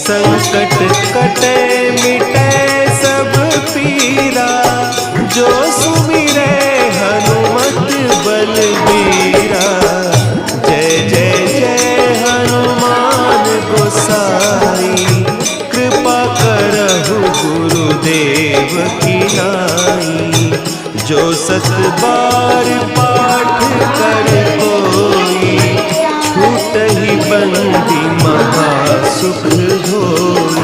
संकट कटे मिटे सब पीरा, जो सुमिरे हनुमत बलबीरा। जय जय जय हनुमान गोसाई, कृपा करहु गुरुदेव की नाई। जो सत बार पाठ कर कोई, छूटहि बंदी महा सुख होई।